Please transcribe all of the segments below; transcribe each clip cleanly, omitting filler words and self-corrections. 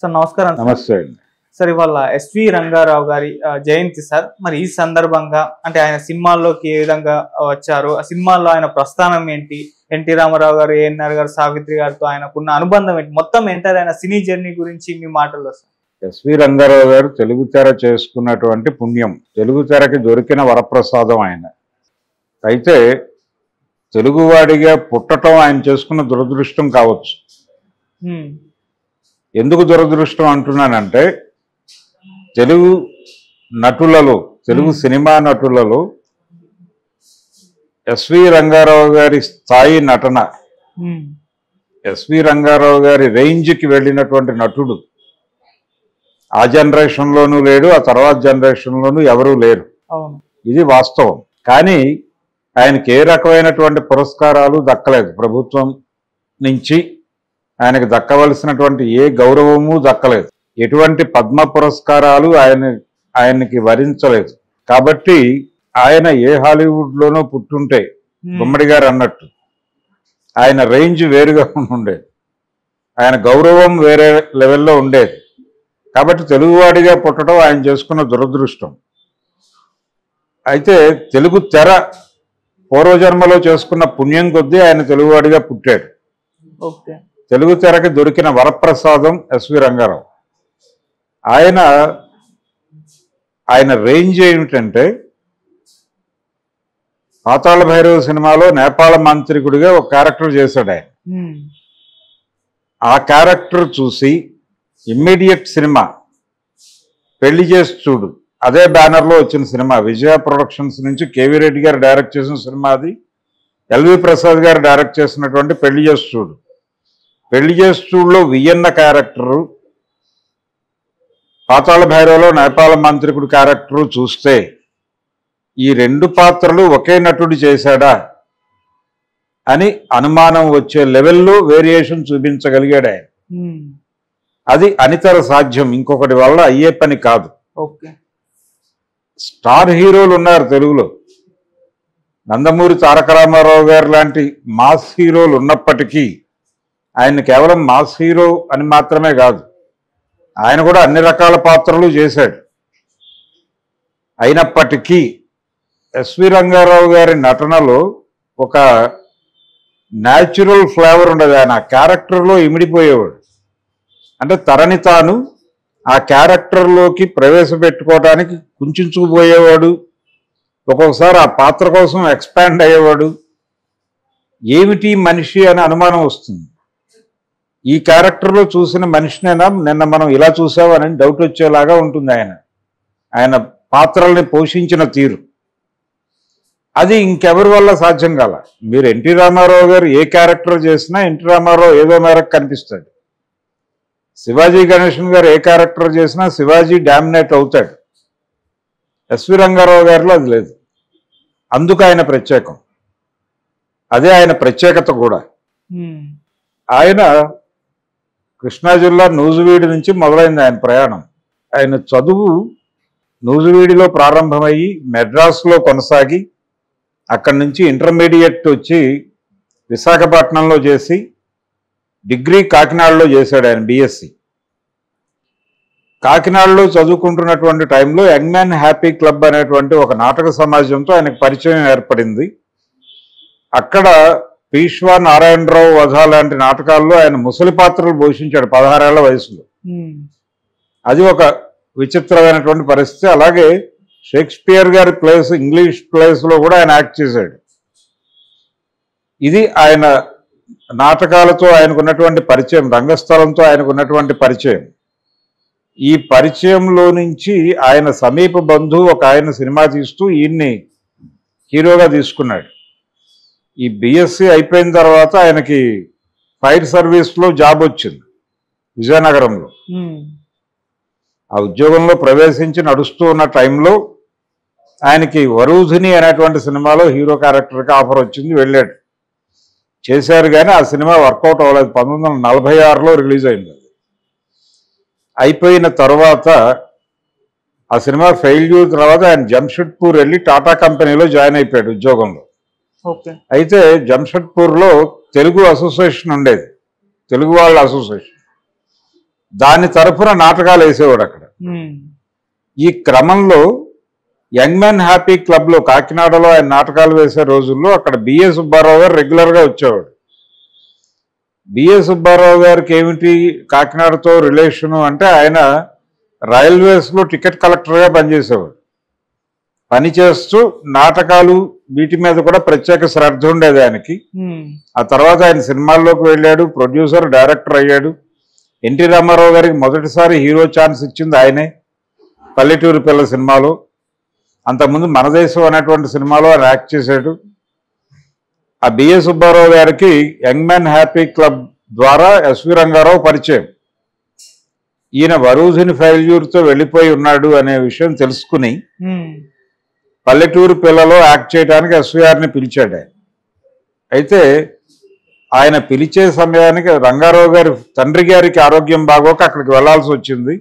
Sir నమస్కారం. నమస్తే అండి. సార్ ఇవాళ ఎస్వి రంగారావు గారి జయంతి సార్. మరి ఈ సందర్భంగా అంటే ఆయన సినిమాల్లోకి ఏ విధంగా వచ్చారు, ఆ సినిమాల్లో ఆయన ప్రస్థానం ఏంటి, ఎన్టీ రామారావు గారు, ఏఎన్ఆర్ గారు, సావిత్రి గారితో ఆయనకున్న అనుబంధం ఏంటి, మొత్తం ఎంటర్ ఆయన సినీ జర్నీ గురించి మీ మాటల్లో సార్. ఎస్వి రంగారావు గారు తెలుగు తెర చేసుకున్నటువంటి పుణ్యం, తెలుగు తెరకి దొరికిన వరప్రసాదం ఆయన. అయితే తెలుగువాడిగా పుట్టడం ఆయన చేసుకున్న దురదృష్టం కావచ్చు. ఎందుకు దురదృష్టం అంటున్నానంటే, తెలుగు నటులలో, తెలుగు సినిమా నటులలో ఎస్వి రంగారావు గారి స్థాయి నటన, ఎస్వి రంగారావు గారి రేంజ్కి వెళ్ళినటువంటి నటుడు ఆ జనరేషన్లోనూ లేడు, ఆ తర్వాత జనరేషన్లోనూ ఎవరూ లేరు. ఇది వాస్తవం. కానీ ఆయనకి ఏ రకమైనటువంటి పురస్కారాలు దక్కలేదు. ప్రభుత్వం నుంచి ఆయనకు దక్కవలసినటువంటి ఏ గౌరవము దక్కలేదు. ఎటువంటి పద్మ పురస్కారాలు ఆయనకి వరించలేదు. కాబట్టి ఆయన ఏ హాలీవుడ్లోనో పుట్టుంటే, గుమ్మడి గారు అన్నట్టు, ఆయన రేంజ్ వేరుగా ఉండేది, ఆయన గౌరవం వేరే లెవెల్లో ఉండేది. కాబట్టి తెలుగువాడిగా పుట్టడం ఆయన చేసుకున్న దురదృష్టం. అయితే తెలుగు తెర పూర్వజన్మలో చేసుకున్న పుణ్యం కొద్దీ ఆయన తెలుగువాడిగా పుట్టాడు. తెలుగు తెరకి దొరికిన వరప్రసాదం ఎస్వి రంగారావు. ఆయన రేంజ్ ఏమిటంటే, పాతాళ భైరవ సినిమాలో నేపాళ మాంత్రికుడిగా ఒక క్యారెక్టర్ చేశాడు ఆయన. ఆ క్యారెక్టర్ చూసి ఇమ్మీడియట్ సినిమా పెళ్లి చేసి చూడు, అదే బ్యానర్లో వచ్చిన సినిమా, విజయ ప్రొడక్షన్స్ నుంచి కేవీ రెడ్డి గారు డైరెక్ట్ చేసిన సినిమా అది. ఎల్వి ప్రసాద్ గారు డైరెక్ట్ చేసినటువంటి పెళ్లి చేసి చూడు. పెళ్లి చేసి చూడులో వియన్న క్యారెక్టరు, పాతాళ భైరవలో నేపాళ మాంత్రికుడు క్యారెక్టరు చూస్తే ఈ రెండు పాత్రలు ఒకే నటుడు చేశాడా అని అనుమానం వచ్చే లెవెల్లో వేరియేషన్ చూపించగలిగాడు ఆయన. అది అనితర సాధ్యం, ఇంకొకటి వల్ల అయ్యే పని కాదు. స్టార్ హీరోలు ఉన్నారు తెలుగులో. నందమూరి తారక రామారావు గారు లాంటి మాస్ హీరోలు ఉన్నప్పటికీ ఆయన కేవలం మాస్ హీరో అని మాత్రమే కాదు, ఆయన కూడా అన్ని రకాల పాత్రలు చేశాడు. అయినప్పటికీ ఎస్వి రంగారావు గారి నటనలో ఒక న్యాచురల్ ఫ్లేవర్ ఉండదు. ఆయన ఆ క్యారెక్టర్లో ఇమిడిపోయేవాడు. అంటే తనని తాను ఆ క్యారెక్టర్లోకి ప్రవేశపెట్టుకోవడానికి కుంచుకుపోయేవాడు. ఒక్కొక్కసారి ఆ పాత్ర కోసం ఎక్స్పాండ్ అయ్యేవాడు. ఏమిటి మనిషి అని అనుమానం వస్తుంది. ఈ క్యారెక్టర్లో చూసిన మనిషినైనా నిన్న మనం ఇలా చూసామని డౌట్ వచ్చేలాగా ఉంటుంది ఆయన పాత్రల్ని పోషించిన తీరు. అది ఇంకెవరి వల్ల సాధ్యం కాల. మీరు ఎన్టీ రామారావు గారు ఏ క్యారెక్టర్ చేసినా ఎన్టీ రామారావు ఏదో మేరకు కనిపిస్తాడు. శివాజీ గణేశన్ గారు ఏ క్యారెక్టర్ చేసినా శివాజీ డామినేట్ అవుతాడు. ఎస్వి రంగారావు గారిలో అది లేదు. అందుకు ఆయన ప్రత్యేకం. అదే ఆయన ప్రత్యేకత కూడా. ఆయన కృష్ణా జిల్లా నూజివీడి నుంచి మొదలైంది ఆయన ప్రయాణం. ఆయన చదువు నూజివీడిలో ప్రారంభమయ్యి మెడ్రాస్లో కొనసాగి, అక్కడి నుంచి ఇంటర్మీడియట్ వచ్చి విశాఖపట్నంలో చేసి డిగ్రీ కాకినాడలో చేశాడు ఆయన, బిఎస్సి. కాకినాడలో చదువుకుంటున్నటువంటి టైంలో యంగ్ మ్యాన్ హ్యాపీ క్లబ్ అనేటువంటి ఒక నాటక సమాజంతో ఆయనకు పరిచయం ఏర్పడింది. అక్కడ పీష్వా నారాయణరావు వధ లాంటి నాటకాల్లో ఆయన ముసలి పాత్రలు పోషించాడు 16 ఏళ్ల వయసులో. అది ఒక విచిత్రమైనటువంటి పరిస్థితి. అలాగే షేక్స్పియర్ గారి ప్లేస్, ఇంగ్లీష్ ప్లేస్లో కూడా ఆయన యాక్ట్ చేశాడు. ఇది ఆయన నాటకాలతో ఆయనకున్నటువంటి పరిచయం, రంగస్థలంతో ఆయనకున్నటువంటి పరిచయం. ఈ పరిచయంలో నుంచి ఆయన సమీప బంధువు ఒక ఆయన సినిమా తీస్తూ ఈయన్ని హీరోగా తీసుకున్నాడు. ఈ బిఎస్సి అయిపోయిన తర్వాత ఆయనకి ఫైర్ సర్వీస్లో జాబ్ వచ్చింది విజయనగరంలో. ఆ ఉద్యోగంలో ప్రవేశించి నడుస్తూ ఉన్న టైంలో ఆయనకి వరూధిని అనేటువంటి సినిమాలో హీరో క్యారెక్టర్కి ఆఫర్ వచ్చింది. వెళ్ళాడు, చేశారు. కానీ ఆ సినిమా వర్కౌట్ అవ్వలేదు. 1946లో రిలీజ్ అయింది. అయిపోయిన తర్వాత ఆ సినిమా ఫెయిల్యూర్ తర్వాత ఆయన జంషెడ్పూర్ వెళ్ళి టాటా కంపెనీలో జాయిన్ అయిపోయాడు ఉద్యోగంలో. అయితే జంషెడ్పూర్లో తెలుగు అసోసియేషన్ ఉండేది, తెలుగు వాళ్ళ అసోసియేషన్. దాని తరఫున నాటకాలు వేసేవాడు అక్కడ. ఈ క్రమంలో యంగ్ మ్యాన్ హ్యాపీ క్లబ్లో కాకినాడలో ఆయన నాటకాలు వేసే రోజుల్లో అక్కడ బిఏ సుబ్బారావు గారు రెగ్యులర్గా వచ్చేవాడు. బిఏ సుబ్బారావు గారికి ఏమిటి కాకినాడతో రిలేషను అంటే ఆయన రైల్వేస్లో టికెట్ కలెక్టర్గా పనిచేసేవాడు. పనిచేస్తూ నాటకాలు వీటి మీద కూడా ప్రత్యేక శ్రద్ధ ఉండేది ఆయనకి. ఆ తర్వాత ఆయన సినిమాల్లోకి వెళ్ళాడు, ప్రొడ్యూసర్, డైరెక్టర్ అయ్యాడు. ఎన్టీ రామారావు గారికి మొదటిసారి హీరో ఛాన్స్ ఇచ్చింది ఆయనే, పల్లెటూరు పిల్ల సినిమాలో. అంతకుముందు మన దేశం అనేటువంటి సినిమాలో ఆయన యాక్ట్ చేశాడు. ఆ బిఏ సుబ్బారావు గారికి యంగ్ మ్యాన్ హ్యాపీ క్లబ్ ద్వారా ఎస్వి రంగారావు పరిచయం. ఈయన వరూధిని ఫెయిల్యూర్తో వెళ్ళిపోయి ఉన్నాడు అనే విషయం తెలుసుకుని పల్లెటూరు పిల్లలో యాక్ట్ చేయడానికి ఎస్వీఆర్ని పిలిచాడు ఆయన. అయితే ఆయన పిలిచే సమయానికి రంగారావు గారి తండ్రి గారికి ఆరోగ్యం బాగోక అక్కడికి వెళ్లాల్సి వచ్చింది.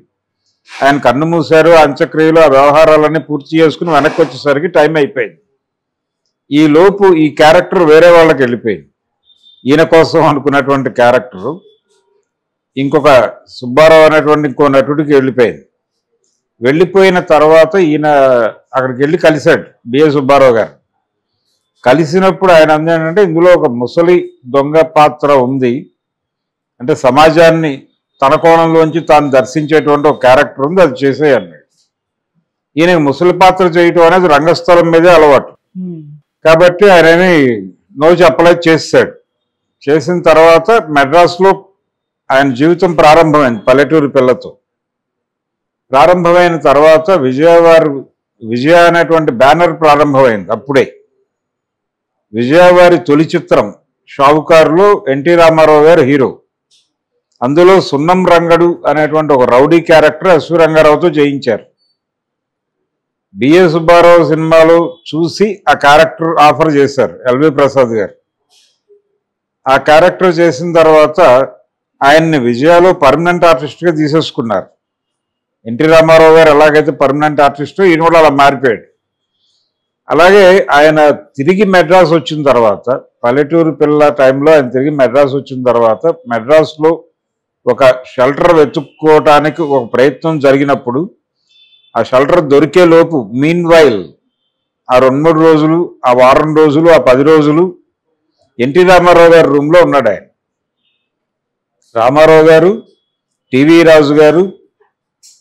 ఆయన కన్ను మూశారు, అంత్యక్రియలు, ఆ వ్యవహారాలన్నీ పూర్తి చేసుకుని వెనక్కి వచ్చేసరికి టైం అయిపోయింది. ఈ లోపు ఈ క్యారెక్టర్ వేరే వాళ్ళకి వెళ్ళిపోయింది. ఈయన కోసం అనుకున్నటువంటి క్యారెక్టరు ఇంకొక సుబ్బారావు అనేటువంటి ఇంకో నటుడికి వెళ్ళిపోయింది. వెళ్ళిపోయిన తర్వాత ఈయన అక్కడికి వెళ్ళి కలిశాడు బిఏ సుబ్బారావు గారు. కలిసినప్పుడు ఆయన ఏంటంటే ఇందులో ఒక ముసలి దొంగ పాత్ర ఉంది, అంటే సమాజాన్ని తన కోణంలోంచి తాను దర్శించేటువంటి ఒక క్యారెక్టర్ ఉంది, అది చేసేయన్నాడు. ఈయనకి ముసలి పాత్ర చేయటం అనేది రంగస్థలం మీదే అలవాటు కాబట్టి ఆయనని నో చెప్పలేదు, చేశాడు. చేసిన తర్వాత మెడ్రాస్లో ఆయన జీవితం ప్రారంభమైంది పల్లెటూరు పిల్లతో. ప్రారంభమైన తర్వాత విజయ అనేటువంటి బ్యానర్ ప్రారంభమైంది. అప్పుడే విజయవారి తొలి చిత్రం షావుకారులో ఎన్టీ రామారావు గారు హీరో. అందులో సున్నం రంగడు అనేటువంటి ఒక రౌడీ క్యారెక్టర్ ఎస్వి రంగారావుతో చేయించారు. బిఏ సుబ్బారావు సినిమాలో చూసి ఆ క్యారెక్టర్ ఆఫర్ చేశారు ఎల్వి ప్రసాద్ గారు. ఆ క్యారెక్టర్ చేసిన తర్వాత ఆయన్ని విజయాలో పర్మనెంట్ ఆర్టిస్ట్గా తీసేసుకున్నారు. ఎన్టీ రామారావు గారు ఎలాగైతే పర్మనెంట్ ఆర్టిస్టు, ఈయన కూడా అలా మారిపోయాడు. అలాగే ఆయన తిరిగి మెడ్రాస్ వచ్చిన తర్వాత, పల్లెటూరు పిల్ల టైంలో ఆయన తిరిగి మెడ్రాస్ వచ్చిన తర్వాత మెడ్రాస్లో ఒక షెల్టర్ వెతుక్కోవటానికి ఒక ప్రయత్నం జరిగినప్పుడు ఆ షెల్టర్ దొరికే లోపు మీన్ వైల్ ఆ 2-3 రోజులు, ఆ వారం రోజులు, ఆ 10 రోజులు ఎన్టీ రామారావు గారి రూమ్లో ఉన్నాడు ఆయన. రామారావు గారు, టీవీ రాజు గారు,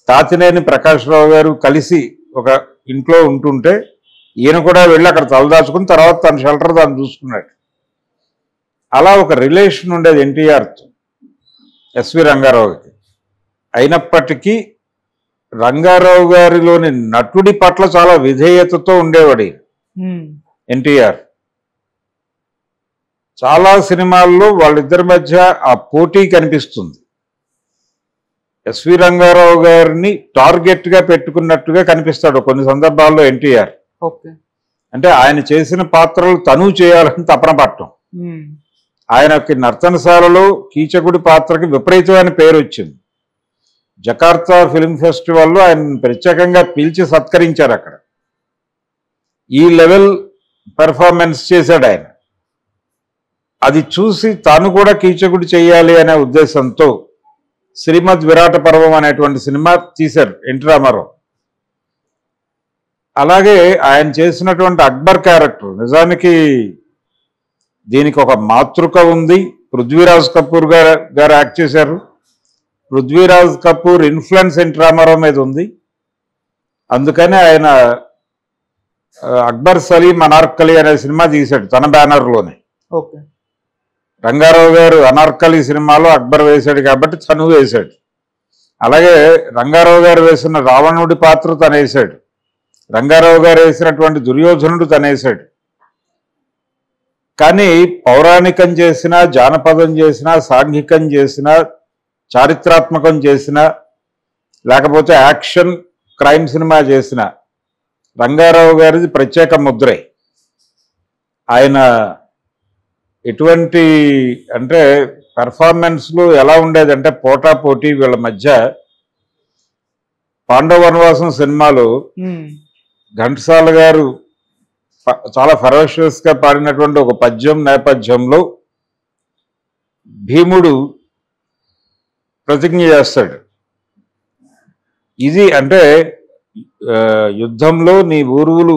తాతినేని ప్రకాశ్రావు గారు కలిసి ఒక ఇంట్లో ఉంటుంటే ఈయన కూడా వెళ్ళి అక్కడ తలదాచుకుని తర్వాత తన షెల్టర్ తాను చూసుకున్నాడు. అలా ఒక రిలేషన్ ఉండేది ఎన్టీఆర్తో ఎస్వి రంగారావుకి. అయినప్పటికీ రంగారావు గారిలోని నటుడి పట్ల చాలా విధేయతతో ఉండేవాడు ఎన్టీఆర్. చాలా సినిమాల్లో వాళ్ళిద్దరి మధ్య ఆ పోటీ కనిపిస్తుంది. ఎస్వి రంగారావు గారిని టార్గెట్గా పెట్టుకున్నట్టుగా కనిపిస్తాడు కొన్ని సందర్భాల్లో ఎన్టీఆర్. అంటే ఆయన చేసిన పాత్రలు తను చేయాలని తపన పట్టడం. ఆయనకి నర్తనశాలలో కీచకుడి పాత్రకి విపరీతమైన పేరు వచ్చింది. జకార్తా ఫిల్మ్ ఫెస్టివల్లో ఆయన ప్రత్యేకంగా పిలిచి సత్కరించారు. అక్కడ ఈ లెవెల్ పెర్ఫార్మెన్స్ చేశాడు ఆయన. అది చూసి తాను కూడా కీచకుడు చేయాలి అనే ఉద్దేశంతో శ్రీమద్ విరాట పర్వం అనేటువంటి సినిమా తీశారు ఎన్టీ రామారావు. అలాగే ఆయన చేసినటువంటి అక్బర్ క్యారెక్టర్, నిజానికి దీనికి ఒక మాతృక ఉంది. పృథ్వీరాజ్ కపూర్ గారు యాక్ట్ చేశారు. పృథ్వీరాజ్ కపూర్ ఇన్ఫ్లుయెన్స్ ఎన్టీ రామారావు మీద ఉంది. అందుకని ఆయన అక్బర్ సలీం అనార్కలి అనే సినిమా తీశాడు తన బ్యానర్లోనే. రంగారావు గారు అనార్కలి సినిమాలో అక్బర్ వేశాడు కాబట్టి తను వేశాడు. అలాగే రంగారావు గారు వేసిన రావణుడి పాత్ర తను వేశాడు. రంగారావు గారు వేసినటువంటి దుర్యోధనుడు తను వేశాడు. కానీ పౌరాణికం చేసినా, జానపదం చేసినా, సాంఘికం చేసినా, చారిత్రాత్మకం చేసినా, లేకపోతే యాక్షన్ క్రైమ్ సినిమా చేసిన రంగారావు గారిది ప్రత్యేక ముద్రే. ఆయన ఎటువంటి అంటే పెర్ఫార్మెన్స్లు ఎలా ఉండేదంటే పోటాపోటీ వీళ్ళ మధ్య. పాండవ వనవాసం సినిమాలో ఘంటసాల గారు చాలా ఫెరోషియస్గా పాడినటువంటి ఒక పద్యం నేపథ్యంలో భీముడు ప్రతిజ్ఞ చేస్తాడు. ఇది అంటే యుద్ధంలో నీ ఊరువులు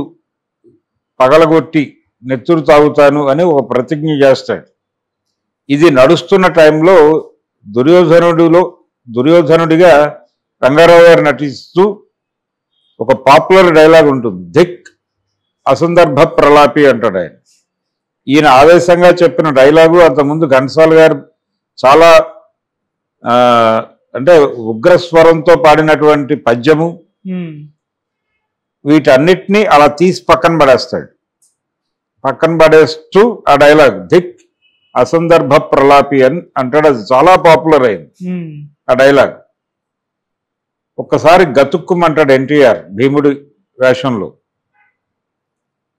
పగలగొట్టి నెత్తురు తాగుతాను అని ఒక ప్రతిజ్ఞ చేస్తాడు. ఇది నడుస్తున్న టైంలో దుర్యోధనుడిగా రంగారావు గారు నటిస్తూ ఒక పాపులర్ డైలాగ్ ఉంటుంది, ధిక్ అసందర్భ ప్రలాపి అంటాడు ఆయన. ఈయన ఆవేశంగా చెప్పిన డైలాగు అంతకుముందు ఘంటసాల గారు చాలా అంటే ఉగ్రస్వరంతో పాడినటువంటి పద్యము, వీటన్నిటినీ అలా తీసి పక్కన పడేస్తూ ఆ డైలాగ్ ధిక్ అసందర్భ ప్రలాపి అని అంటాడు. అది చాలా పాపులర్ అయింది ఆ డైలాగ్. ఒక్కసారి గతుక్కుమంటాడు ఎన్టీఆర్ భీముడి వేషంలో.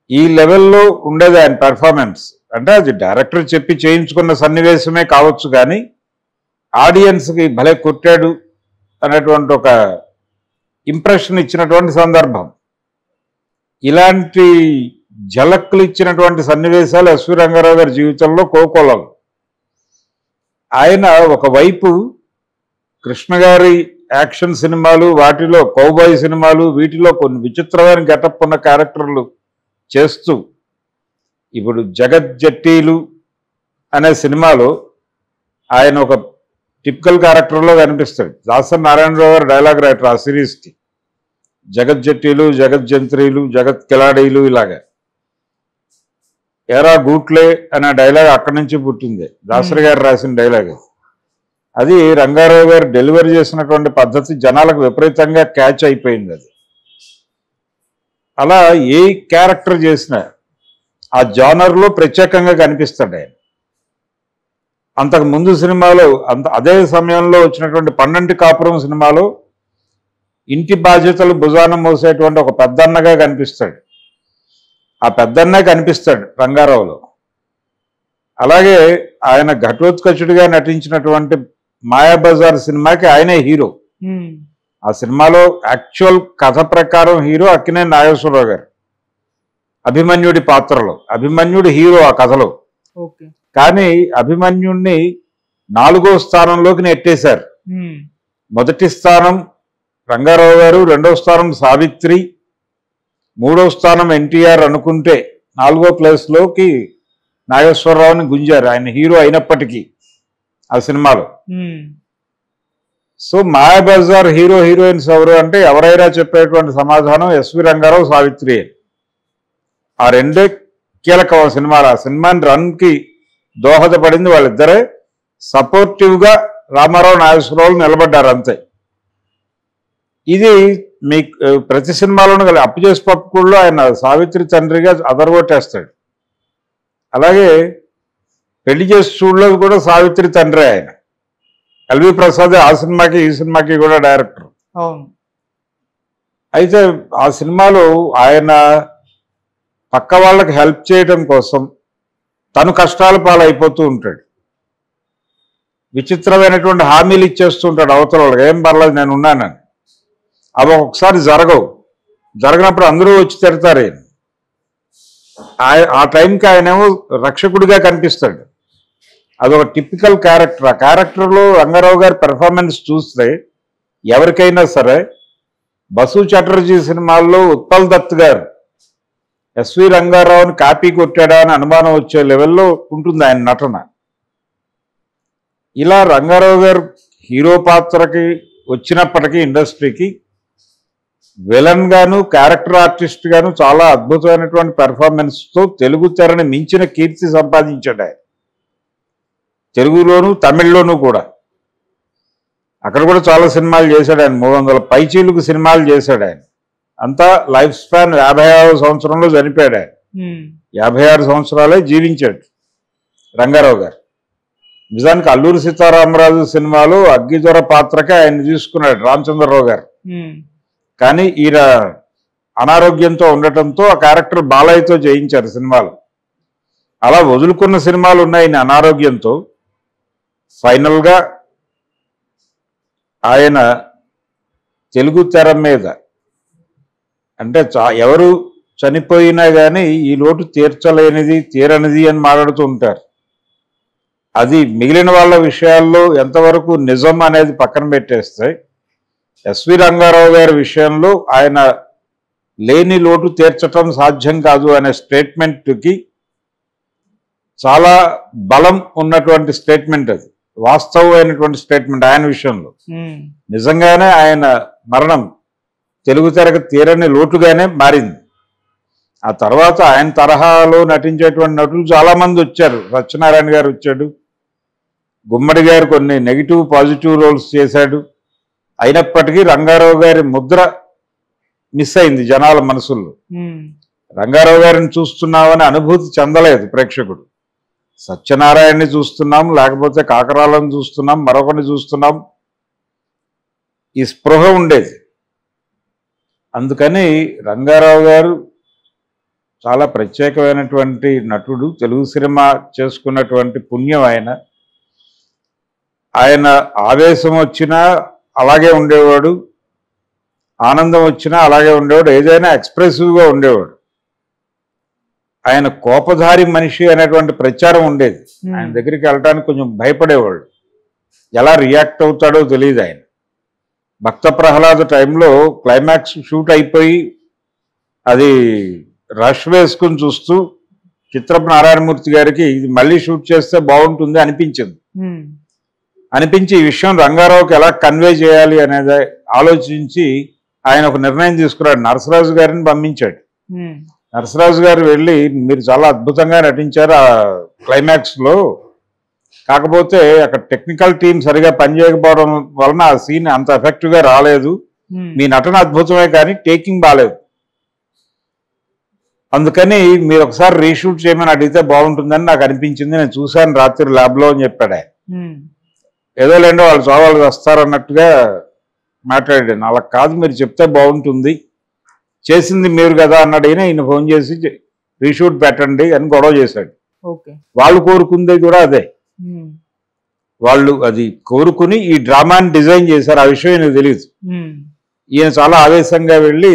ఈ లెవెల్లో ఉండేది ఆయన పెర్ఫార్మెన్స్. అంటే అది డైరెక్టర్ చెప్పి చేయించుకున్న సన్నివేశమే కావచ్చు, కానీ ఆడియన్స్కి భలే కొట్టాడు అనేటువంటి ఒక ఇంప్రెషన్ ఇచ్చినటువంటి సందర్భం. ఇలాంటి ఝలక్లు ఇచ్చినటువంటి సన్నివేశాలు ఎస్వి రంగారావు గారి జీవితంలో కోకొల్లలు. ఆయన ఒకవైపు కృష్ణ గారి యాక్షన్ సినిమాలు, వాటిలో కౌబాయ్ సినిమాలు, వీటిలో కొన్ని విచిత్రమైన గెటప్ ఉన్న క్యారెక్టర్లు చేస్తూ, ఇప్పుడు జగజ్జట్టీలు అనే సినిమాలో ఆయన ఒక టిపికల్ క్యారెక్టర్లో కనిపిస్తాడు. దాసరి నారాయణరావు గారు డైలాగ్ రైటర్ ఆ సిరీస్కి. జగజ్జట్టీలు, జగజ్జంత్రీలు, జగత్ కిలాడీలు, ఇలాగా ఎరా గూట్లే అనే డైలాగ్ అక్కడి నుంచి పుట్టింది. దాసరి గారు రాసిన డైలాగ్. అది రంగారావు గారు డెలివరీ చేసినటువంటి పద్ధతి జనాలకు విపరీతంగా క్యాచ్ అయిపోయింది. అది అలా ఏ క్యారెక్టర్ చేసినా ఆ జానర్లో ప్రత్యేకంగా కనిపిస్తాడు ఆయన. అంతకు ముందు సినిమాలో అదే సమయంలో వచ్చినటువంటి పన్నంటి కాపురం సినిమాలో ఇంటి బాధ్యతలు భుజాన మోసేటువంటి ఒక పెద్దన్నగా కనిపిస్తాడు. ఆ పెద్దన్నే కనిపిస్తాడు రంగారావులో. అలాగే ఆయన ఘటోత్కచుడిగా నటించినటువంటి మాయాబజార్ సినిమాకి ఆయనే హీరో. ఆ సినిమాలో యాక్చువల్ కథ ప్రకారం హీరో అక్కినేని నాగేశ్వరరావు గారు అభిమన్యుడి పాత్రలో. అభిమన్యుడు హీరో ఆ కథలో. కానీ అభిమన్యుడిని 4వ స్థానంలోకి నెట్టేశారు. మొదటి స్థానం రంగారావు గారు, 2వ స్థానం సావిత్రి, 3వ స్థానం ఎన్టీఆర్ అనుకుంటే 4వ ప్లేస్లోకి నాగేశ్వరరావుని గుంజారు ఆయన హీరో అయినప్పటికీ ఆ సినిమాలో. సో మాయాబజార్ హీరో హీరోయిన్స్ ఎవరు అంటే ఎవరైనా చెప్పేటువంటి సమాధానం ఎస్వి రంగారావు, సావిత్రి. ఆ రెండే కీలకం సినిమాలు. ఆ సినిమాని రన్కి దోహదపడింది వాళ్ళిద్దరే. సపోర్టివ్గా రామారావు, నాగేశ్వరరావు నిలబడ్డారు అంతే. ఇది మీ ప్రతి సినిమాలోనూ అప్పు చేసి పప్పుకుల్లో ఆయన సావిత్రి తండ్రిగా అదరగొట్టేస్తాడు. అలాగే పెళ్లి చేసి చూడలో కూడా సావిత్రి తండ్రి ఆయన. ఎల్వి ప్రసాద్ ఆ సినిమాకి ఈ సినిమాకి కూడా డైరెక్టర్. అయితే ఆ సినిమాలో ఆయన పక్క వాళ్ళకి హెల్ప్ చేయడం కోసం తను కష్టాల పాలైపోతూ ఉంటాడు. విచిత్రమైనటువంటి హామీలు ఇచ్చేస్తూ ఉంటాడు అవతల వాళ్ళకి, ఏం పర్లేదు నేను ఉన్నానని. అవి ఒకసారి జరగనప్పుడు అందరూ వచ్చి తిడతారు. ఆ టైంకి ఆయనేమో రక్షకుడిగా కనిపిస్తాడు. అదొక టిపికల్ క్యారెక్టర్. ఆ క్యారెక్టర్లో రంగారావు గారి పెర్ఫార్మెన్స్ చూస్తే ఎవరికైనా సరే బసు చటర్జీ సినిమాల్లో ఉత్పల్ దత్ గారు ఎస్వి రంగారావుని కాపీ కొట్టాడా అని అనుమానం వచ్చే లెవెల్లో ఉంటుంది ఆయన నటన. ఇలా రంగారావు గారు హీరో పాత్రకి వచ్చినప్పటికీ ఇండస్ట్రీకి విలన్ గాను, క్యారెక్టర్ ఆర్టిస్ట్ గాను చాలా అద్భుతమైనటువంటి పెర్ఫార్మెన్స్తో తెలుగు తెరని మించిన కీర్తి సంపాదించాడు ఆయన. తెలుగులోను, తమిళ్లోనూ కూడా. అక్కడ కూడా చాలా సినిమాలు చేశాడు ఆయన. 300 పైచీలకు సినిమాలు చేశాడు ఆయన. అంతా లైఫ్ స్పాన్ 56వ సంవత్సరంలో చనిపోయాడు ఆయన. 56 సంవత్సరాలే జీవించాడు రంగారావు గారు. నిజానికి అల్లూరి సీతారామరాజు సినిమాలో అగ్గిదొర పాత్రకే ఆయన తీసుకున్నాడు రామచంద్రరావు గారు. కానీ ఈయన అనారోగ్యంతో ఉండటంతో ఆ క్యారెక్టర్ బాలయ్యతో చేయించారు సినిమాలు. అలా వదులుకున్న సినిమాలు ఉన్నాయి ఆయన అనారోగ్యంతో. ఫైనల్గా ఆయన తెలుగు తెర మీద అంటే ఎవరు చనిపోయినా కానీ ఈ లోటు తీర్చలేనిది, తీరనిది అని మాట్లాడుతూ ఉంటారు. అది మిగిలిన వాళ్ళ విషయాల్లో ఎంతవరకు నిజం అనేది పక్కన పెట్టేస్తే ఎస్వి రంగారావు గారి విషయంలో ఆయన లేని లోటు తీర్చటం సాధ్యం కాదు అనే స్టేట్మెంట్కి చాలా బలం ఉన్నటువంటి స్టేట్మెంట్, అది వాస్తవమైనటువంటి స్టేట్మెంట్ ఆయన విషయంలో. నిజంగానే ఆయన మరణం తెలుగు తెరకు తీరని లోటుగానే మారింది. ఆ తర్వాత ఆయన తరహాలో నటించేటువంటి నటులు చాలామంది వచ్చారు. సత్యనారాయణ గారు వచ్చాడు, గుమ్మడి గారు కొన్ని నెగిటివ్ పాజిటివ్ రోల్స్ చేశాడు. అయినప్పటికీ రంగారావు గారి ముద్ర మిస్ అయింది జనాల మనసుల్లో. రంగారావు గారిని చూస్తున్నామని అనుభూతి చెందలేదు ప్రేక్షకుడు. సత్యనారాయణని చూస్తున్నాం, లేకపోతే కాకరాలను చూస్తున్నాం, మరొకరిని చూస్తున్నాం, ఈ స్పృహ ఉండేది. అందుకని రంగారావు గారు చాలా ప్రత్యేకమైనటువంటి నటుడు. తెలుగు సినిమా చేసుకున్నటువంటి పుణ్యం ఆయన ఆవేశం వచ్చినా అలాగే ఉండేవాడు, ఆనందం వచ్చినా అలాగే ఉండేవాడు, ఏదైనా ఎక్స్ప్రెసివ్గా ఉండేవాడు. ఆయన కోపధారి మనిషి అనేటువంటి ప్రచారం ఉండేది. ఆయన దగ్గరికి వెళ్ళడానికి కొంచెం భయపడేవాడు, ఎలా రియాక్ట్ అవుతాడో తెలియదు. ఆయన భక్త ప్రహ్లాద టైంలో క్లైమాక్స్ షూట్ అయిపోయి అది రష్ వేసుకుని చూస్తూ చిత్రపు నారాయణమూర్తి గారికి ఇది మళ్ళీ షూట్ చేస్తే బాగుంటుంది అనిపించి ఈ విషయం రంగారావుకి ఎలా కన్వే చేయాలి అనేది ఆలోచించి ఆయన ఒక నిర్ణయం తీసుకున్నాడు. నరసరాజు గారిని పంపించాడు. నరసరాజు గారు వెళ్ళి మీరు చాలా అద్భుతంగా నటించారు ఆ క్లైమాక్స్లో, కాకపోతే అక్కడ టెక్నికల్ టీం సరిగా పనిచేయకపోవడం వలన ఆ సీన్ అంత ఎఫెక్టివ్గా రాలేదు, మీ నటన అద్భుతమే కానీ టేకింగ్ బాగాలేదు, అందుకని మీరు ఒకసారి రీషూట్ చేయమని అడిగితే బాగుంటుందని నాకు అనిపించింది, నేను చూశాను రాత్రి ల్యాబ్లో అని చెప్పాడు ఆయన. ఏదో లేండో వాళ్ళు చావాళ్ళు వస్తారన్నట్టుగా మాట్లాడాను. అలా కాదు, మీరు చెప్తే బాగుంటుంది, చేసింది మీరు కదా అన్నాడు. ఈయన ఫోన్ చేసి రీషూట్ పెట్టండి అని గొడవ చేశాడు. వాళ్ళు కోరుకుంది కూడా అదే, వాళ్ళు అది కోరుకుని ఈ డ్రామాని డిజైన్ చేశారు. ఆ విషయం ఈయనకు తెలియదు. ఈయన చాలా ఆవేశంగా వెళ్ళి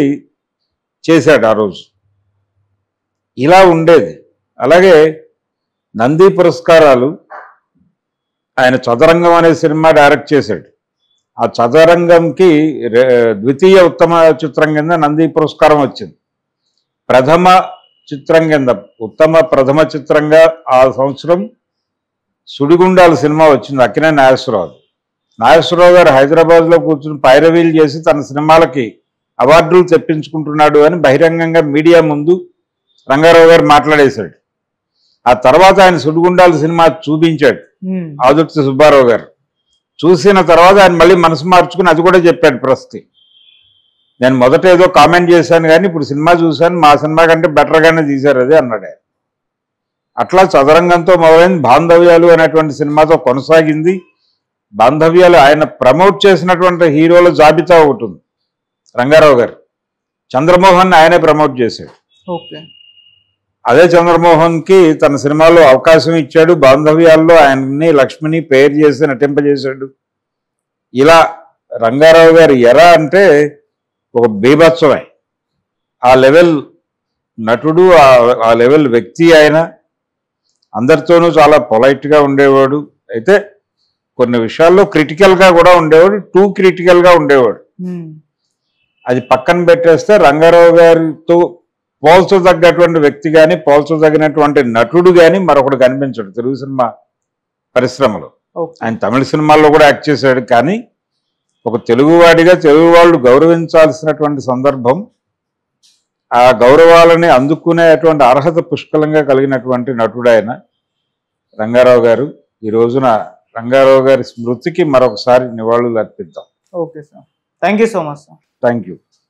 చేశాడు ఆ రోజు. ఇలా ఉండేది. అలాగే నంది పురస్కారాలు ఆయన చదరంగం అనే సినిమా డైరెక్ట్ చేశాడు. ఆ చదరంగంకి ద్వితీయ ఉత్తమ చిత్రం కింద నంది పురస్కారం వచ్చింది. ప్రథమ చిత్రం కింద ఉత్తమ ప్రథమ చిత్రంగా ఆ సంవత్సరం సుడిగుండాల సినిమా వచ్చింది, అక్కినే నాగేశ్వరరావు గారు హైదరాబాద్లో కూర్చుని పైరవీలు చేసి తన సినిమాలకి అవార్డులు తెప్పించుకుంటున్నాడు అని బహిరంగంగా మీడియా ముందు రంగారావు గారు మాట్లాడేశాడు. ఆ తర్వాత ఆయన సుడిగుండాల సినిమా చూపించాడు ఆదుర్తి సుబ్బారావు గారు. చూసిన తర్వాత ఆయన మళ్ళీ మనసు మార్చుకుని అది కూడా చెప్పాడు ప్రెస్కి, నేను మొదట ఏదో కామెంట్ చేశాను కానీ ఇప్పుడు సినిమా చూశాను, మా సినిమా కంటే బెటర్గానే తీశారు అది అన్నాడు. అట్లా చదరంగంతో మొదలైంది. బాంధవ్యాలు అనేటువంటి సినిమాతో కొనసాగింది. బాంధవ్యాలు ఆయన ప్రమోట్ చేసినటువంటి హీరోల జాబితా ఒకటి ఉంది రంగారావు గారు. చంద్రమోహన్ ఆయనే ప్రమోట్ చేశాడు. అదే చంద్రమోహన్కి తన సినిమాలో అవకాశం ఇచ్చాడు. బాంధవ్యాల్లో ఆయన్ని లక్ష్మిని పేరు చేసి నటింపజేశాడు. ఇలా రంగారావు గారు ఎరా అంటే ఒక బీభత్సమే. ఆ లెవెల్ నటుడు, ఆ లెవెల్ వ్యక్తి. ఆయన అందరితోనూ చాలా పొలైట్గా ఉండేవాడు. అయితే కొన్ని విషయాల్లో క్రిటికల్గా కూడా ఉండేవాడు, టూ క్రిటికల్గా ఉండేవాడు. అది పక్కన పెట్టేస్తే రంగారావు గారితో పోల్చదగ్గటువంటి వ్యక్తి కానీ పోల్చదగినటువంటి నటుడు కానీ మరొకడు కనిపించాడు తెలుగు సినిమా పరిశ్రమలో. ఆయన తమిళ సినిమాల్లో కూడా యాక్ట్ చేశాడు. కానీ ఒక తెలుగువాడిగా తెలుగు వాళ్ళు గౌరవించాల్సినటువంటి సందర్భం, ఆ గౌరవాలని అందుకునేటువంటి అర్హత పుష్కలంగా కలిగినటువంటి నటుడు ఆయన రంగారావు గారు. ఈ రోజున రంగారావు గారి స్మృతికి మరొకసారి నివాళులు అర్పిద్దాం. Okay sir, thank you so much sir. Thank you.